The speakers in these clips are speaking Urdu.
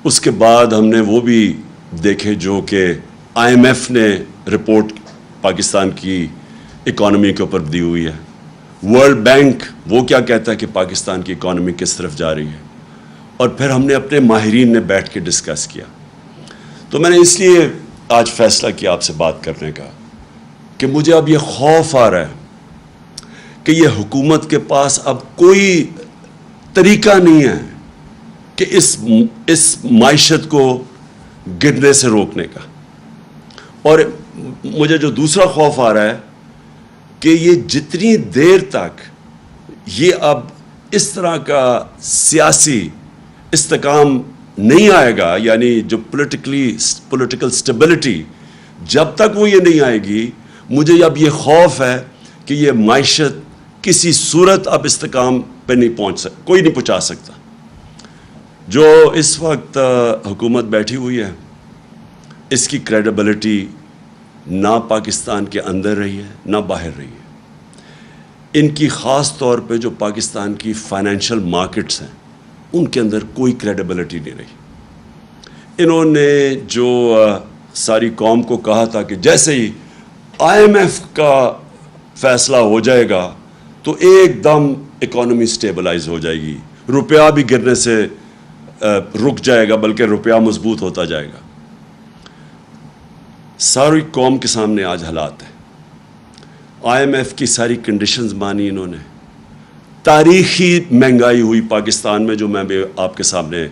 اس کے بعد ہم نے وہ بھی دیکھے جو کہ IMF نے رپورٹ پاکستان کی اکانومی کے اوپر دی ہوئی ہے. ورلڈ بینک وہ کیا کہتا ہے کہ پاکستان کی اکانومی کس طرف جا رہی ہے, اور پھر ہم نے اپنے ماہرین نے بیٹھ کے ڈسکس کیا. تو میں نے اس لیے آج فیصلہ کیا آپ سے بات کرنے کا کہ مجھے اب یہ خوف آ رہا ہے کہ یہ حکومت کے پاس اب کوئی طریقہ نہیں ہے کہ اس معیشت کو گرنے سے روکنے کا. اور مجھے جو دوسرا خوف آ رہا ہے کہ یہ جتنی دیر تک یہ اب اس طرح کا سیاسی استحکام نہیں آئے گا, یعنی جو پولیٹیکل سٹیبلٹی, جب تک وہ یہ نہیں آئے گی, مجھے اب یہ خوف ہے کہ یہ معیشت کسی صورت اب استحکام پہ نہیں کوئی نہیں پہنچا سکتا. جو اس وقت حکومت بیٹھی ہوئی ہے اس کی کریڈیبلٹی نہ پاکستان کے اندر رہی ہے نہ باہر رہی ہے. ان کی خاص طور پہ جو پاکستان کی فائنینشیل مارکیٹس ہیں ان کے اندر کوئی کریڈیبلٹی نہیں رہی. انہوں نے جو ساری قوم کو کہا تھا کہ جیسے ہی IMF کا فیصلہ ہو جائے گا تو ایک دم اکانومی سٹیبلائز ہو جائے گی, روپیہ بھی گرنے سے رک جائے گا بلکہ روپیہ مضبوط ہوتا جائے گا. ساری قوم کے سامنے آج حالات ہیں. IMF کی ساری کنڈیشنز مانی انہوں نے. تاریخی مہنگائی ہوئی پاکستان میں, جو میں بھی آپ کے سامنے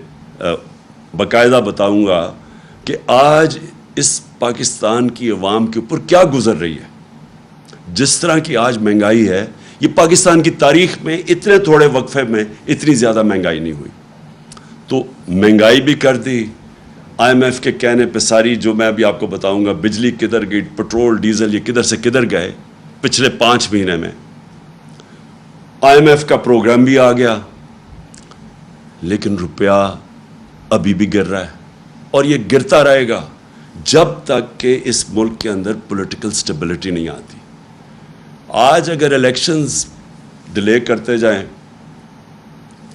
باقاعدہ بتاؤں گا کہ آج اس پاکستان کی عوام کے اوپر کیا گزر رہی ہے. جس طرح کی آج مہنگائی ہے, یہ پاکستان کی تاریخ میں اتنے تھوڑے وقفے میں اتنی زیادہ مہنگائی نہیں ہوئی. تو مہنگائی بھی کر دی IMF کے کہنے پہ. ساری جو میں ابھی آپ کو بتاؤں گا, بجلی کدھر گئی, پٹرول ڈیزل یہ کدھر سے کدھر گئے پچھلے 5 مہینے میں. IMF کا پروگرام بھی آ گیا, لیکن روپیہ ابھی بھی گر رہا ہے اور یہ گرتا رہے گا جب تک کہ اس ملک کے اندر پولیٹیکل سٹیبلٹی نہیں آتی. آج اگر الیکشنز ڈیلے کرتے جائیں,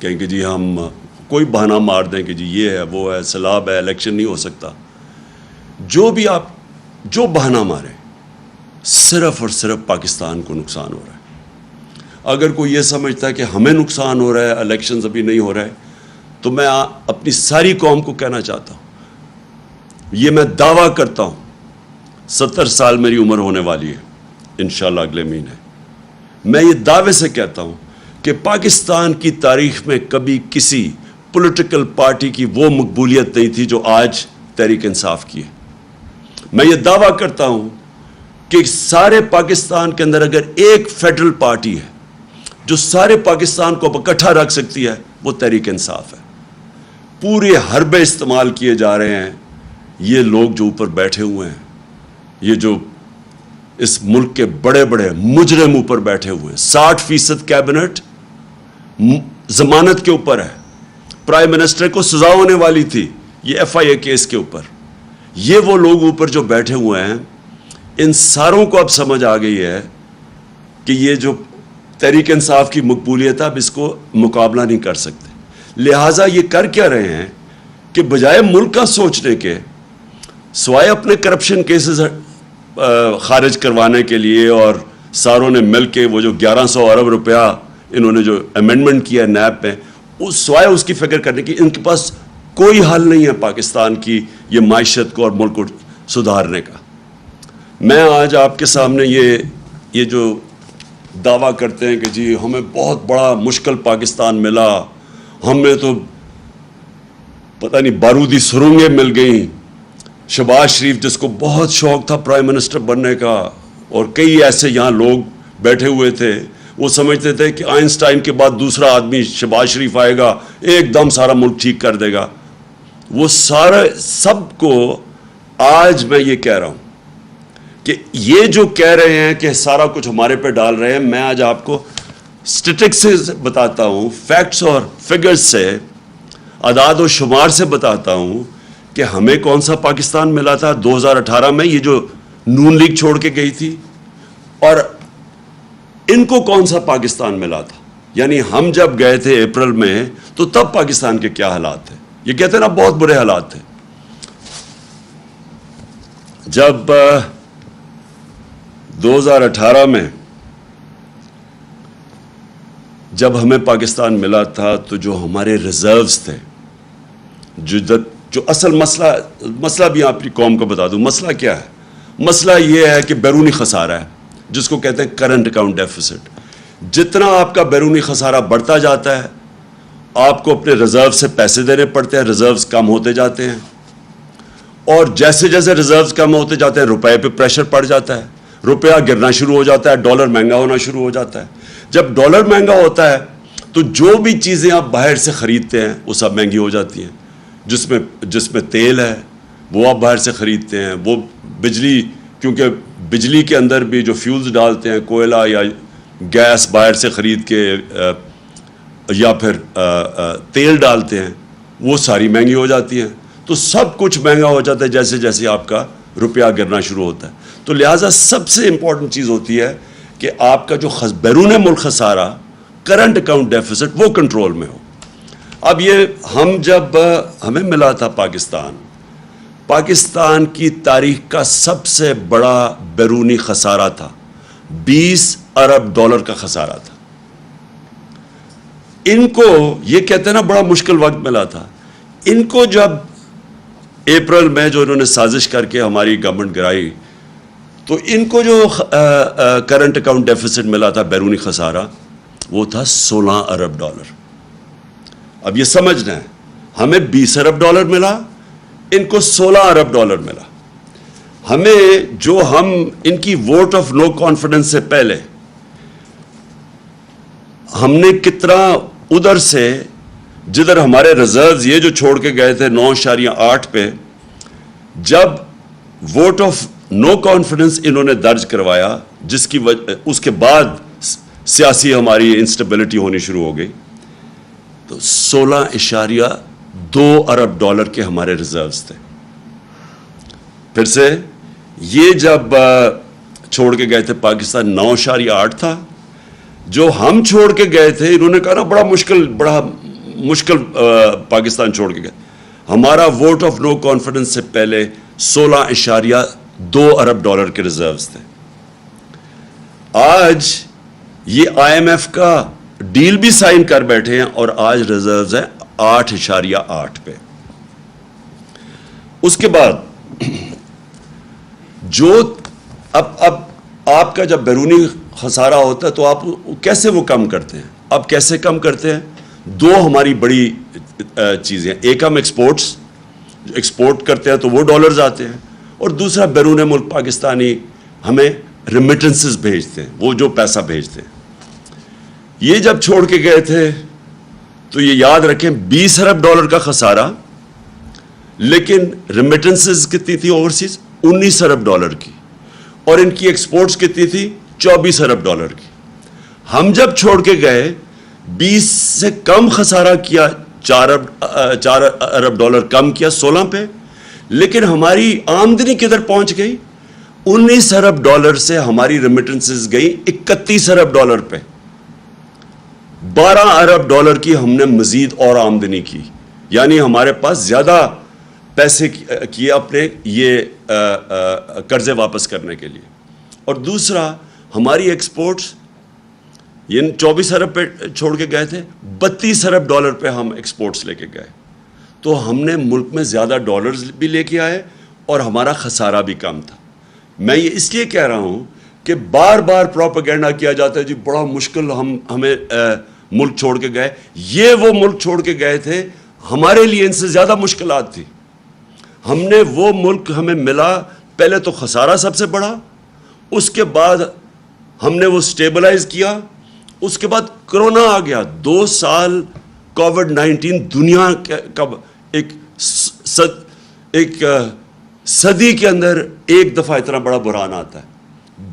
کہیں کہ جی ہم کوئی بہانہ مار دیں کہ جی یہ ہے وہ ہے سیلاب ہے الیکشن نہیں ہو سکتا, جو بھی آپ جو بہانہ ماریں صرف اور صرف پاکستان کو نقصان ہو رہا ہے. اگر کوئی یہ سمجھتا ہے کہ ہمیں نقصان ہو رہا ہے, الیکشنز ابھی نہیں ہو رہا ہے, تو میں اپنی ساری قوم کو کہنا چاہتا ہوں, یہ میں دعویٰ کرتا ہوں, 70 سال میری عمر ہونے والی ہے انشاءاللہ اگلے مہینے. میں یہ دعوے سے کہتا ہوں کہ پاکستان کی تاریخ میں کبھی کسی پولیٹیکل پارٹی کی وہ مقبولیت نہیں تھی جو آج تحریک انصاف کی ہے. میں یہ دعویٰ کرتا ہوں کہ سارے پاکستان کے اندر اگر ایک فیڈرل پارٹی ہے جو سارے پاکستان کو اکٹھا رکھ سکتی ہے وہ تحریک انصاف ہے. پورے حربے استعمال کیے جا رہے ہیں یہ لوگ جو اوپر بیٹھے ہوئے ہیں, یہ جو اس ملک کے بڑے بڑے مجرم اوپر بیٹھے ہوئے ہیں. 60% کیبنٹ ضمانت کے اوپر ہے. پرائم منسٹر کو سزا ہونے والی تھی یہ FIA کیس کے اوپر. یہ وہ لوگ اوپر جو بیٹھے ہوئے ہیں, ان ساروں کو اب سمجھ آ گئی ہے کہ یہ جو تحریک انصاف کی مقبولیت ہے اب اس کو مقابلہ نہیں کر سکتے. لہٰذا یہ کر کیا رہے ہیں کہ بجائے ملک کا سوچنے کے, سوائے اپنے کرپشن کیسز خارج کروانے کے لیے, اور ساروں نے مل کے وہ جو 1100 ارب روپیہ انہوں نے جو امینڈمنٹ کیا نیب پہ, اس سوائے اس کی فکر کرنے کی ان کے پاس کوئی حل نہیں ہے پاکستان کی یہ معیشت کو اور ملک کو سدھارنے کا. میں آج آپ کے سامنے یہ جو دعویٰ کرتے ہیں کہ جی ہمیں بہت بڑا مشکل پاکستان ملا, ہمیں تو پتہ نہیں بارودی سرنگیں مل گئیں. شہباز شریف جس کو بہت شوق تھا پرائم منسٹر بننے کا, اور کئی ایسے یہاں لوگ بیٹھے ہوئے تھے, وہ سمجھتے تھے کہ آئنسٹائن کے بعد دوسرا آدمی شہباز شریف آئے گا ایک دم سارا ملک ٹھیک کر دے گا. وہ سب کو آج میں یہ کہہ رہا ہوں کہ یہ جو کہہ رہے ہیں کہ سارا کچھ ہمارے پہ ڈال رہے ہیں, میں آج آپ کو اسٹیٹکس سے بتاتا ہوں, فیکٹس اور فگرز سے, اعداد و شمار سے بتاتا ہوں کہ ہمیں کون سا پاکستان ملا تھا 2018 میں, یہ جو نون لیگ چھوڑ کے گئی تھی, اور ان کو کون سا پاکستان ملا تھا. یعنی ہم جب گئے تھے اپریل میں تو تب پاکستان کے کیا حالات تھے. یہ کہتے ہیں نا بہت برے حالات تھے. جب 2018 میں جب ہمیں پاکستان ملا تھا تو جو ہمارے ریزروز تھے, جو اصل مسئلہ بھی اپنی قوم کو بتا دوں, مسئلہ کیا ہے؟ مسئلہ یہ ہے کہ بیرونی خسارہ ہے, جس کو کہتے ہیں کرنٹ اکاؤنٹ ڈیفیسٹ. جتنا آپ کا بیرونی خسارہ بڑھتا جاتا ہے, آپ کو اپنے ریزرو سے پیسے دینے پڑتے ہیں, ریزروز کم ہوتے جاتے ہیں, اور جیسے جیسے ریزروز کم ہوتے جاتے ہیں روپے پہ پریشر پڑ جاتا ہے, روپیہ گرنا شروع ہو جاتا ہے, ڈالر مہنگا ہونا شروع ہو جاتا ہے. جب ڈالر مہنگا ہوتا ہے تو جو بھی چیزیں آپ باہر سے خریدتے ہیں وہ سب مہنگی ہو جاتی ہیں. جس میں تیل ہے وہ آپ باہر سے خریدتے ہیں, وہ بجلی, کیونکہ بجلی کے اندر بھی جو فیولز ڈالتے ہیں, کوئلہ یا گیس باہر سے خرید کے یا پھر تیل ڈالتے ہیں, وہ ساری مہنگی ہو جاتی ہیں. تو سب کچھ مہنگا ہو جاتا ہے جیسے جیسے آپ کا روپیہ گرنا شروع ہوتا ہے. تو لہٰذا سب سے امپورٹنٹ چیز ہوتی ہے کہ آپ کا جو بیرون ملک خسارہ, کرنٹ اکاؤنٹ ڈیفیسٹ, وہ کنٹرول میں ہو. اب یہ جب ہمیں ملا تھا پاکستان کی تاریخ کا سب سے بڑا بیرونی خسارہ تھا, 20 ارب ڈالر کا خسارہ تھا. ان کو یہ کہتے ہیں نا بڑا مشکل وقت ملا تھا. ان کو جب اپریل میں جو انہوں نے سازش کر کے ہماری گورنمنٹ گرائی, تو ان کو جو کرنٹ اکاؤنٹ ڈیفیسٹ ملا تھا, بیرونی خسارہ, وہ تھا 16 ارب ڈالر. اب یہ سمجھنا ہے, ہمیں 20 ارب ڈالر ملا, ان کو 16 ارب ڈالر ملا. ہمیں جو ان کی ووٹ آف نو کانفیڈنس سے پہلے ہم نے کتنا ادھر سے, جدھر ہمارے ریزروز یہ جو چھوڑ کے گئے تھے 9.8 پہ, جب ووٹ آف نو کانفیڈنس انہوں نے درج کروایا, جس کی اس کے بعد سیاسی ہماری انسٹیبلٹی ہونی شروع ہو گئی, تو 16.2 ارب ڈالر کے ہمارے ریزروز تھے. پھر سے یہ جب چھوڑ کے گئے تھے پاکستان 9.8 تھا. جو ہم چھوڑ کے گئے تھے, انہوں نے کہا نا بڑا مشکل پاکستان چھوڑ کے گئے. ہمارا ووٹ آف نو کانفیڈنس سے پہلے 16.2 ارب ڈالر کے ریزروز تھے. آج یہ IMF کا ڈیل بھی سائن کر بیٹھے ہیں, اور آج ریزروز ہیں 8.8 پہ. اس کے بعد جو اب آپ کا جب بیرونی خسارہ ہوتا ہے تو آپ کیسے وہ کم کرتے ہیں؟ اب کیسے کم کرتے ہیں؟ دو ہماری بڑی چیزیں, ایک ہم ایکسپورٹ کرتے ہیں تو وہ ڈالرز آتے ہیں, اور دوسرا بیرون ملک پاکستانی ہمیں ریمیٹنسز بھیجتے ہیں, وہ جو پیسہ بھیجتے ہیں. یہ جب چھوڑ کے گئے تھے تو یہ یاد رکھیں 20 ارب ڈالر کا خسارہ, لیکن ریمیٹنسز کتنی تھی اوورسیز؟ 19 ارب ڈالر کی, اور ان کی ایکسپورٹس کتنی تھی؟ 24 ارب ڈالر کی. ہم جب چھوڑ کے گئے 20 سے کم خسارہ کیا, 4 ارب ڈالر کم کیا 16 پہ, لیکن ہماری آمدنی کدھر پہنچ گئی؟ 19 ارب ڈالر سے ہماری ریمیٹنسز گئی 31 ارب ڈالر پہ. 12 ارب ڈالر کی ہم نے مزید اور آمدنی کی, یعنی ہمارے پاس زیادہ پیسے کیے اپنے یہ قرضے واپس کرنے کے لیے. اور دوسرا ہماری ایکسپورٹس یہ 24 ارب پہ چھوڑ کے گئے تھے, 32 ارب ڈالر پہ ہم ایکسپورٹس لے کے گئے. تو ہم نے ملک میں زیادہ ڈالرز بھی لے کے آئے اور ہمارا خسارہ بھی کم تھا. میں یہ اس لیے کہہ رہا ہوں کہ بار بار پروپیگنڈا کیا جاتا ہے جی بڑا مشکل ہمیں ملک چھوڑ کے گئے. یہ وہ ملک چھوڑ کے گئے تھے, ہمارے لیے ان سے زیادہ مشکلات تھی. ہم نے وہ ملک ہمیں ملا, پہلے تو خسارہ سب سے بڑا, اس کے بعد ہم نے وہ سٹیبلائز کیا, اس کے بعد کرونا آ گیا. 2 سال کووڈ-19 دنیا کا ایک صدی کے اندر ایک دفعہ اتنا بڑا بحران آتا ہے.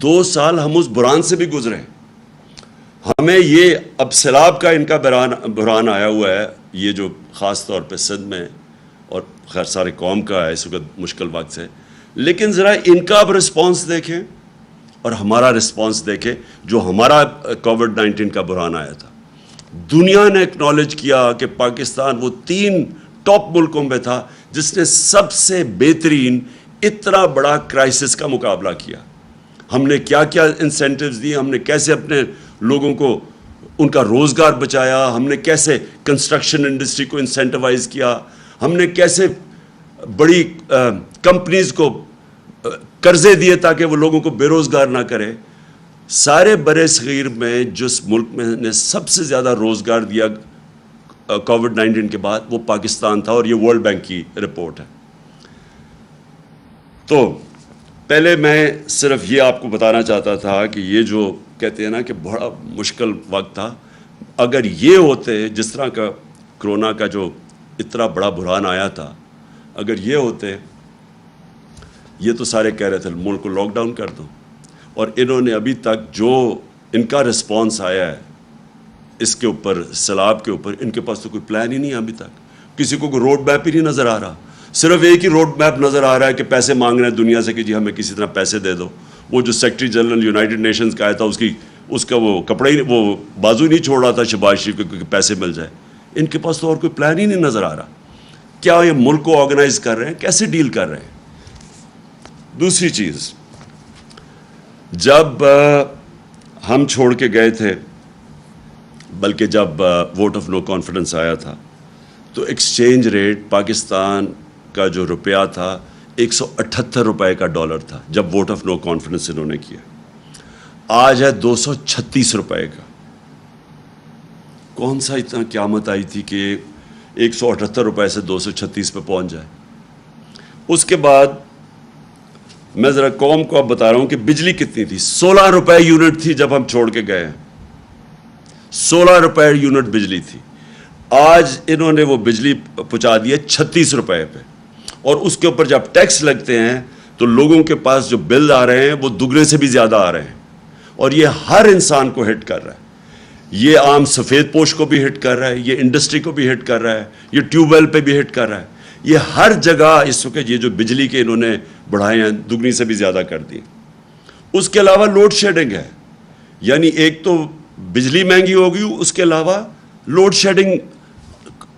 2 سال ہم اس بحران سے بھی گزرے. ہمیں یہ اب سیلاب کا ان کا بحران آیا ہوا ہے, یہ جو خاص طور پہ سندھ میں اور خیر سارے قوم کا ہے اس وقت مشکل وقت سے. لیکن ذرا ان کا اب رسپانس دیکھیں اور ہمارا رسپانس دیکھیں. جو ہمارا کووڈ-19 کا بحران آیا تھا, دنیا نے ایکنالج کیا کہ پاکستان وہ 3 ٹاپ ملکوں میں تھا جس نے سب سے بہترین اتنا بڑا کرائسس کا مقابلہ کیا. ہم نے کیا کیا انسینٹیوز دیے, ہم نے کیسے اپنے لوگوں کو ان کا روزگار بچایا, ہم نے کیسے کنسٹرکشن انڈسٹری کو انسینٹیوائز کیا, ہم نے کیسے بڑی کمپنیز کو قرضے دیے تاکہ وہ لوگوں کو بے روزگار نہ کرے. سارے برِ صغیر میں جس ملک میں نے سب سے زیادہ روزگار دیا کووڈ-19 کے بعد وہ پاکستان تھا, اور یہ ورلڈ بینک کی رپورٹ ہے. تو پہلے میں صرف یہ آپ کو بتانا چاہتا تھا کہ یہ جو کہتے ہیں نا کہ بڑا مشکل وقت تھا, اگر یہ ہوتے جس طرح کا کرونا کا جو اتنا بڑا بحران آیا تھا, اگر یہ ہوتے, یہ تو سارے کہہ رہے تھے ملک کو لاک ڈاؤن کر دو, اور انہوں نے ابھی تک جو ان کا رسپانس آیا ہے اس کے اوپر, سیلاب کے اوپر, ان کے پاس تو کوئی پلان ہی نہیں ہے ابھی تک. کسی کو کوئی روڈ میپ ہی نہیں نظر آ رہا. صرف ایک ہی روڈ میپ نظر آ رہا ہے کہ پیسے مانگ رہے ہیں دنیا سے کہ جی ہمیں کسی طرح پیسے دے دو. وہ جو سیکرٹری جنرل یونائٹڈ نیشنز کا آیا تھا اس کا وہ کپڑا ہی, وہ بازو ہی نہیں چھوڑ رہا تھا شہباز شریف کو کہ پیسے مل جائے. ان کے پاس تو اور کوئی پلان ہی نہیں نظر آ رہا. کیا یہ ملک کو آرگنائز کر رہے ہیں, کیسے ڈیل کر رہے ہیں. دوسری چیز, جب ہم چھوڑ کے گئے تھے, بلکہ جب ووٹ آف نو کانفیڈنس آیا تھا, تو ایکسچینج ریٹ پاکستان کا جو روپیہ تھا 178 روپے کا ڈالر تھا جب ووٹ آف نو کانفیڈنس انہوں نے کیا. آج ہے 236 روپے کا. کون سا اتنا قیامت آئی تھی کہ 178 روپے سے 236 پہ پہنچ جائے. اس کے بعد میں ذرا قوم کو اب بتا رہا ہوں کہ بجلی کتنی تھی. 16 روپے یونٹ تھی جب ہم چھوڑ کے گئے ہیں. 16 روپے یونٹ بجلی تھی. آج انہوں نے وہ بجلی پہنچا دی ہے 36 روپے پہ, اور اس کے اوپر جب ٹیکس لگتے ہیں تو لوگوں کے پاس جو بل آ رہے ہیں وہ دگنے سے بھی زیادہ آ رہے ہیں, اور یہ ہر انسان کو ہٹ کر رہا ہے. یہ عام سفید پوش کو بھی ہٹ کر رہا ہے, یہ انڈسٹری کو بھی ہٹ کر رہا ہے, یہ ٹیوب ویل پہ بھی ہٹ کر رہا ہے. یہ ہر جگہ اس وقت یہ جو بجلی کے انہوں نے بڑھائے ہیں دگنی سے بھی زیادہ کر دی. اس کے علاوہ لوڈ شیڈنگ ہے, یعنی ایک تو بجلی مہنگی ہو گئی, اس کے علاوہ لوڈ شیڈنگ.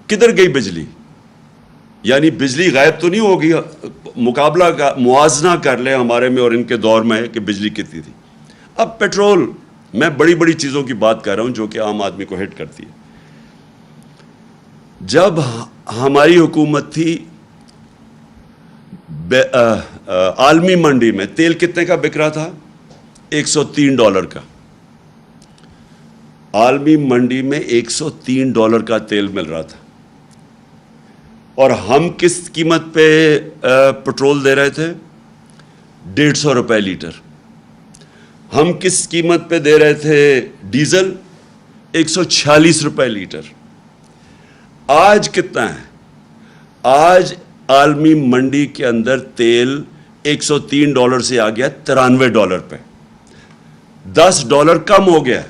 کدھر گئی بجلی؟ یعنی بجلی غائب تو نہیں ہوگی. مقابلہ کا موازنہ کر لیں ہمارے میں اور ان کے دور میں کہ بجلی کتنی تھی. اب پیٹرول, میں بڑی بڑی چیزوں کی بات کر رہا ہوں جو کہ عام آدمی کو ہٹ کرتی ہے. جب ہماری حکومت تھی, عالمی منڈی میں تیل کتنے کا بک رہا تھا؟ $103 کا. عالمی منڈی میں $103 کا تیل مل رہا تھا, اور ہم کس قیمت پہ پٹرول دے رہے تھے؟ 150 روپے لیٹر. ہم کس قیمت پہ دے رہے تھے ڈیزل؟ 146 روپے لیٹر. آج کتنا ہے؟ آج عالمی منڈی کے اندر تیل $103 سے آ گیا $93 پہ. $10 کم ہو گیا.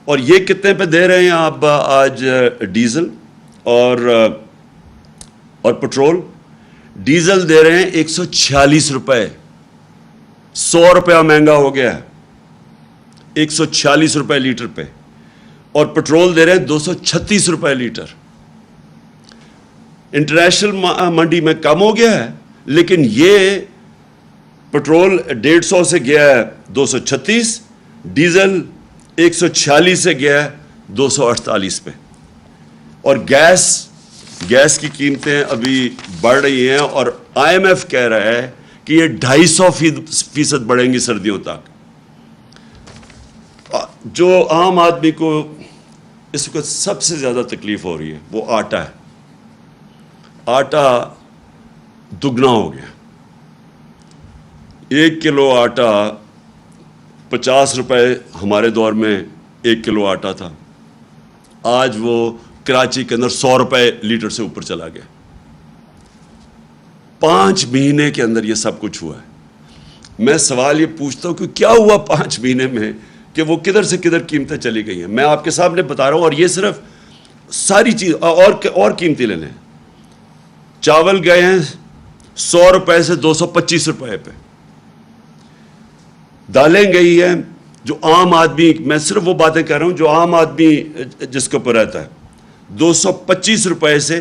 اور یہ کتنے پہ دے رہے ہیں آپ آج ڈیزل اور پٹرول؟ ڈیزل دے رہے ہیں 146 روپے. 100 روپیہ مہنگا ہو گیا ہے 146 روپے لیٹر پہ. اور پٹرول دے رہے ہیں 236 روپے لیٹر. انٹرنیشنل منڈی میں کم ہو گیا ہے, لیکن یہ پٹرول 150 سے گیا ہے 236, ڈیزل 146 سے گیا ہے 248 پہ. اور گیس کی قیمتیں ابھی بڑھ رہی ہیں, اور IMF کہہ رہا ہے کہ یہ 250% بڑھیں گی سردیوں تک. جو عام آدمی کو اس وقت سب سے زیادہ تکلیف ہو رہی ہے وہ آٹا ہے. آٹا دگنا ہو گیا. 1 کلو آٹا 50 روپے ہمارے دور میں 1 کلو آٹا تھا. آج وہ کراچی کے اندر 100 روپے لیٹر سے اوپر چلا گیا. 5 مہینے کے اندر یہ سب کچھ ہوا ہے. میں سوال یہ پوچھتا ہوں کہ کیا ہوا 5 مہینے میں کہ وہ کدھر سے کدھر قیمتیں چلی گئی ہیں. میں آپ کے سامنے بتا رہا ہوں, اور یہ صرف ساری چیز اور قیمتیں لے لیں. چاول گئے ہیں 100 روپے سے 225 روپے پہ. دالیں گئی ہیں, جو عام آدمی, میں صرف وہ باتیں کر رہا ہوں جو عام آدمی جس کے اوپر رہتا ہے, 225 روپے سے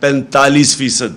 45%।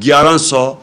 1100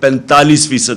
45%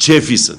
6%।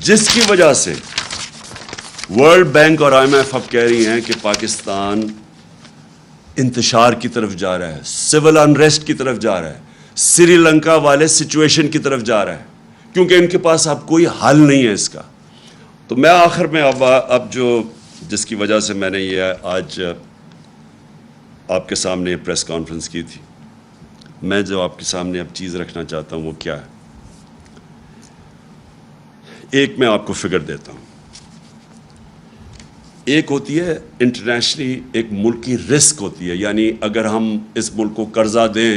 جس کی وجہ سے ورلڈ بینک اور IMF اب کہہ رہی ہیں کہ پاکستان انتشار کی طرف جا رہا ہے, سول انریسٹ کی طرف جا رہا ہے, سری لنکا والے سچویشن کی طرف جا رہا ہے, کیونکہ ان کے پاس اب کوئی حل نہیں ہے اس کا. تو میں آخر میں اب جو جس کی وجہ سے میں نے یہ آج آپ کے سامنے پریس کانفرنس کی تھی, میں جو آپ کے سامنے اب چیز رکھنا چاہتا ہوں وہ کیا ہے. ایک میں آپ کو فگر دیتا ہوں. ایک ہوتی ہے انٹرنیشنلی ایک ملک کی رسک ہوتی ہے, یعنی اگر ہم اس ملک کو قرضہ دیں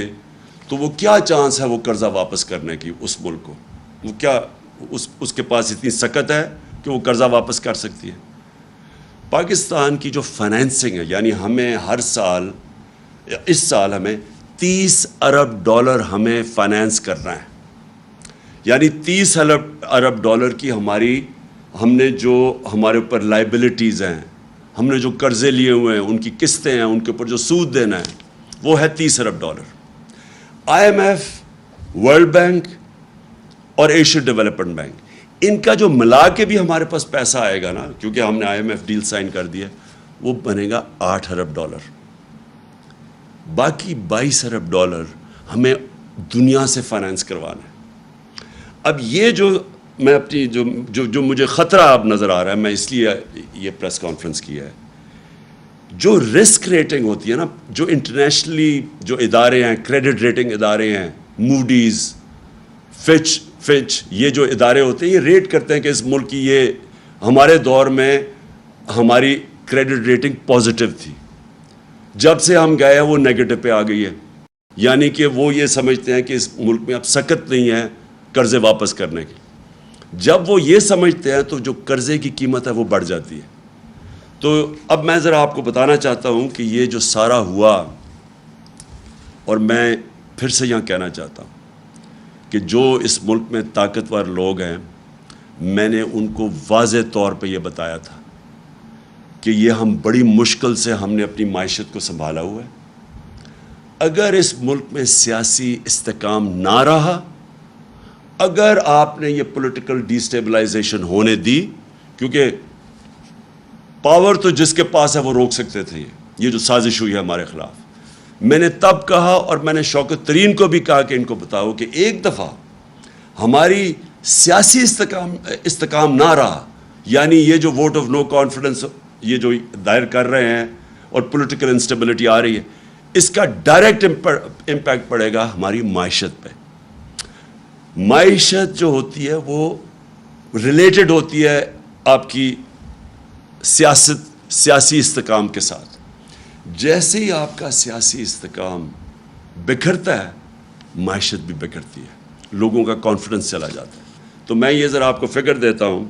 تو وہ کیا چانس ہے وہ قرضہ واپس کرنے کی, اس ملک کو وہ کیا اس کے پاس اتنی سکت ہے کہ وہ قرضہ واپس کر سکتی ہے. پاکستان کی جو فائنینسنگ ہے, یعنی ہمیں ہر سال, اس سال ہمیں $30 ارب ہمیں فائنینس کرنا ہے, یعنی $30 ارب کی ہم نے جو ہمارے اوپر لائبلٹیز ہیں, ہم نے جو قرضے لیے ہوئے ہیں, ان کی قسطیں ہیں, ان کے اوپر جو سود دینا ہے وہ ہے $30 ارب. IMF, ورلڈ بینک اور ایشین ڈیولپمنٹ بینک, ان کا جو ملا کے بھی ہمارے پاس پیسہ آئے گا نا, کیونکہ ہم نے IMF ڈیل سائن کر دیا, وہ بنے گا $8 ارب. باقی $22 ارب ہمیں دنیا سے فائنینس کروانا ہے. اب یہ جو میں اپنی جو مجھے خطرہ اب نظر آ رہا ہے, میں اس لیے یہ پریس کانفرنس کی ہے, جو رسک ریٹنگ ہوتی ہے نا, جو انٹرنیشنلی جو ادارے ہیں, کریڈٹ ریٹنگ ادارے ہیں, موڈیز, فچ, یہ جو ادارے ہوتے ہیں یہ ریٹ کرتے ہیں کہ اس ملک کی یہ ہمارے دور میں ہماری کریڈٹ ریٹنگ پازیٹیو تھی, جب سے ہم گئے ہیں وہ نیگیٹو پہ آ گئی ہے, یعنی کہ وہ یہ سمجھتے ہیں کہ اس ملک میں اب سکت نہیں ہے قرضے واپس کرنے کی. جب وہ یہ سمجھتے ہیں تو جو قرضے کی قیمت ہے وہ بڑھ جاتی ہے. تو اب میں ذرا آپ کو بتانا چاہتا ہوں کہ یہ جو سارا ہوا, اور میں پھر سے یہاں کہنا چاہتا ہوں کہ جو اس ملک میں طاقتور لوگ ہیں, میں نے ان کو واضح طور پہ یہ بتایا تھا کہ یہ ہم بڑی مشکل سے ہم نے اپنی معیشت کو سنبھالا ہوا ہے. اگر اس ملک میں سیاسی استحکام نہ رہا, اگر آپ نے یہ پولیٹیکل ڈیسٹیبلائزیشن ہونے دی, کیونکہ پاور تو جس کے پاس ہے وہ روک سکتے تھے, یہ جو سازش ہوئی ہے ہمارے خلاف. میں نے تب کہا, اور میں نے شوکت ترین کو بھی کہا کہ ان کو بتاؤ کہ ایک دفعہ ہماری سیاسی استحکام نہ رہا, یعنی یہ جو ووٹ آف نو کانفیڈنس یہ جو دائر کر رہے ہیں اور پولیٹیکل انسٹیبلٹی آ رہی ہے, اس کا ڈائریکٹ امپیکٹ پڑے گا ہماری معیشت پہ. معیشت جو ہوتی ہے وہ ریلیٹڈ ہوتی ہے آپ کی سیاسی استحکام کے ساتھ. جیسے ہی آپ کا سیاسی استحکام بکھرتا ہے, معیشت بھی بکھرتی ہے, لوگوں کا کانفیڈنس چلا جاتا ہے. تو میں یہ ذرا آپ کو فگر دیتا ہوں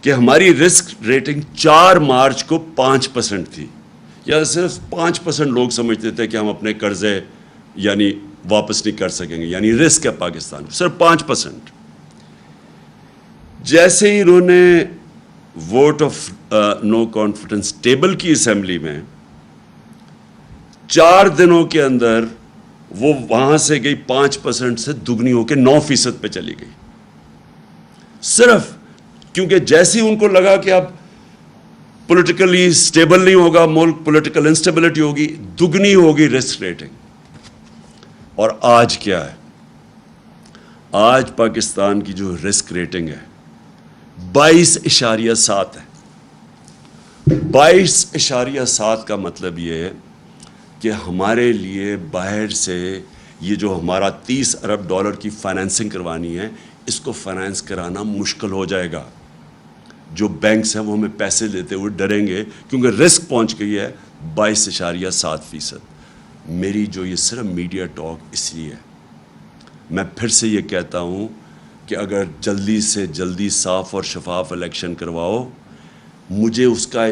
کہ ہماری رسک ریٹنگ 4 مارچ کو 5% تھی, یا صرف 5% لوگ سمجھتے تھے کہ ہم اپنے قرضے یعنی واپس نہیں کر سکیں گے, یعنی رسک ہے پاکستان, صرف 5%. جیسے ہی انہوں نے vote of no confidence table کی اسمبلی میں, 4 دنوں کے اندر وہ وہاں سے گئی 5% سے دگنی ہو کے 9% پہ چلی گئی, صرف کیونکہ جیسے ہی ان کو لگا کہ اب پولیٹیکلی سٹیبل نہیں ہوگا ملک, پولیٹیکل انسٹیبلٹی ہوگی, دگنی ہوگی رسک ریٹنگ. اور آج کیا ہے, آج پاکستان کی جو رسک ریٹنگ ہے 22.7 ہے. 22.7 کا مطلب یہ ہے کہ ہمارے لیے باہر سے یہ جو ہمارا $30 ارب کی فائنینسنگ کروانی ہے, اس کو فائنینس کرانا مشکل ہو جائے گا. جو بینکس ہیں وہ ہمیں پیسے دیتے ہوئے ڈریں گے, کیونکہ رسک پہنچ گئی ہے 22.7%. میری جو یہ صرف میڈیا ٹاک اس لیے ہے, میں پھر سے یہ کہتا ہوں کہ اگر جلدی سے جلدی صاف اور شفاف الیکشن کرواؤ, مجھے اس کا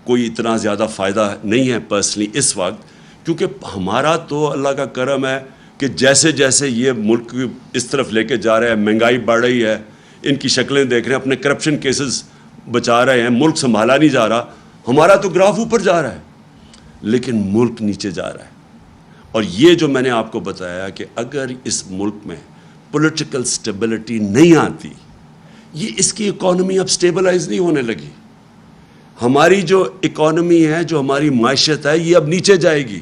کوئی اتنا زیادہ فائدہ نہیں ہے پرسنلی اس وقت, کیونکہ ہمارا تو اللہ کا کرم ہے کہ جیسے جیسے یہ ملک اس طرف لے کے جا رہے ہیں, مہنگائی بڑھ رہی ہے, ان کی شکلیں دیکھ رہے ہیں, اپنے کرپشن کیسز بچا رہے ہیں, ملک سنبھالا نہیں جا رہا. ہمارا تو گراف اوپر جا رہا ہے لیکن ملک نیچے جا رہا ہے. اور یہ جو میں نے آپ کو بتایا کہ اگر اس ملک میں پولیٹیکل سٹیبلٹی نہیں آتی, یہ اس کی اکانومی اب سٹیبلائز نہیں ہونے لگی. ہماری جو اکانومی ہے, جو ہماری معیشت ہے, یہ اب نیچے جائے گی,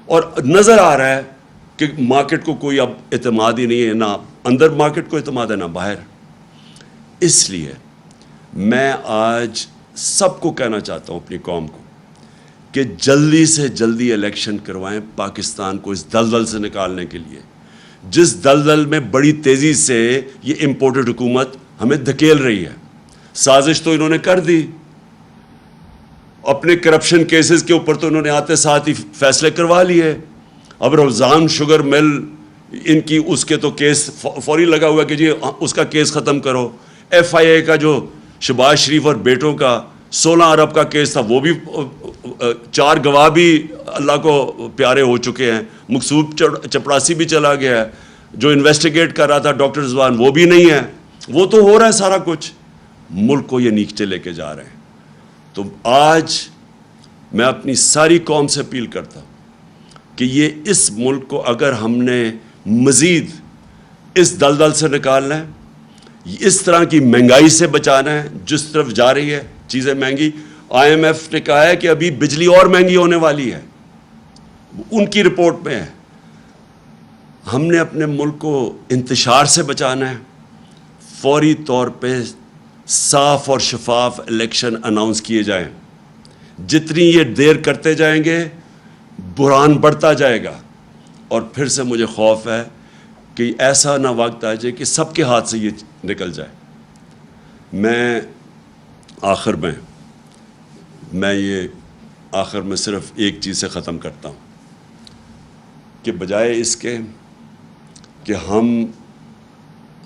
اور نظر آ رہا ہے کہ مارکیٹ کو کوئی اب اعتماد ہی نہیں ہے, نہ اندر مارکیٹ کو اعتماد ہے نہ باہر. اس لیے میں آج سب کو کہنا چاہتا ہوں, اپنی قوم کو, کہ جلدی سے جلدی الیکشن کروائیں پاکستان کو اس دلدل سے نکالنے کے لیے, جس دلدل میں بڑی تیزی سے یہ امپورٹڈ حکومت ہمیں دھکیل رہی ہے. سازش تو انہوں نے کر دی, اپنے کرپشن کیسز کے اوپر تو انہوں نے آتے ساتھ ہی فیصلے کروا لیے. اب رمضان شوگر مل, ان کی اس کے تو کیس فوری لگا ہوا کہ جی اس کا کیس ختم کرو. ایف آئی اے کا جو شہباز شریف اور بیٹوں کا 16 ارب کا کیس تھا, وہ بھی 4 گواہ بھی اللہ کو پیارے ہو چکے ہیں. مقصود چپڑاسی بھی چلا گیا ہے, جو انویسٹیگیٹ کر رہا تھا ڈاکٹر رضوان, وہ بھی نہیں ہے. وہ تو ہو رہا ہے سارا کچھ, ملک کو یہ نیچے لے کے جا رہے ہیں. تو آج میں اپنی ساری قوم سے اپیل کرتا ہوں کہ یہ اس ملک کو اگر ہم نے مزید اس دلدل سے نکالنا ہے, اس طرح کی مہنگائی سے بچانا ہے جس طرف جا رہی ہے چیزیں مہنگی. آئی ایم ایف نے کہا ہے کہ ابھی بجلی اور مہنگی ہونے والی ہے, ان کی رپورٹ میں ہے. ہم نے اپنے ملک کو انتشار سے بچانا ہے. فوری طور پہ صاف اور شفاف الیکشن اناؤنس کیے جائیں. جتنی یہ دیر کرتے جائیں گے بحران بڑھتا جائے گا, اور پھر سے مجھے خوف ہے کہ ایسا نہ وقت آ جائے کہ سب کے ہاتھ سے یہ نکل جائے. میں آخر میں صرف ایک چیز سے ختم کرتا ہوں کہ بجائے اس کے کہ ہم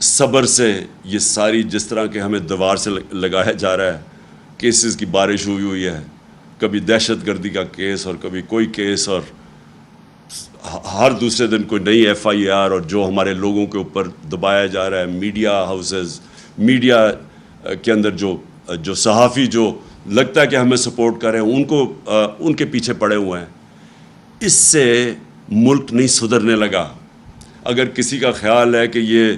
صبر سے یہ ساری, جس طرح کہ ہمیں دیوار سے لگایا جا رہا ہے, کیسز کی بارش ہوئی ہے, کبھی دہشت گردی کا کیس اور کبھی کوئی کیس, اور ہر دوسرے دن کوئی نئی ایف آئی آر, اور جو ہمارے لوگوں کے اوپر دبایا جا رہا ہے. میڈیا ہاؤسز, میڈیا کے اندر جو صحافی جو لگتا ہے کہ ہمیں سپورٹ کر رہے ہیں, ان کے پیچھے پڑے ہوئے ہیں. اس سے ملک نہیں سدھرنے لگا. اگر کسی کا خیال ہے کہ یہ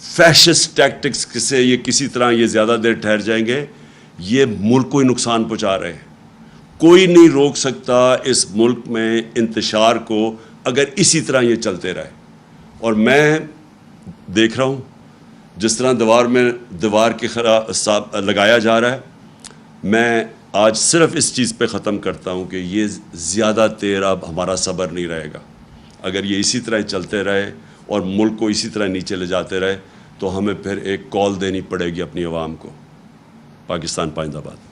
فیشسٹ ٹیکٹکس سے یہ کسی طرح یہ زیادہ دیر ٹھہر جائیں گے, یہ ملک کو ہی نقصان پہنچا رہے ہیں. کوئی نہیں روک سکتا اس ملک میں انتشار کو اگر اسی طرح یہ چلتے رہے. اور میں دیکھ رہا ہوں جس طرح دیوار کے لگایا جا رہا ہے. میں آج صرف اس چیز پہ ختم کرتا ہوں کہ یہ زیادہ دیر اب ہمارا صبر نہیں رہے گا. اگر یہ اسی طرح چلتے رہے اور ملک کو اسی طرح نیچے لے جاتے رہے تو ہمیں پھر ایک کال دینی پڑے گی اپنی عوام کو. پاکستان پائندہ باد.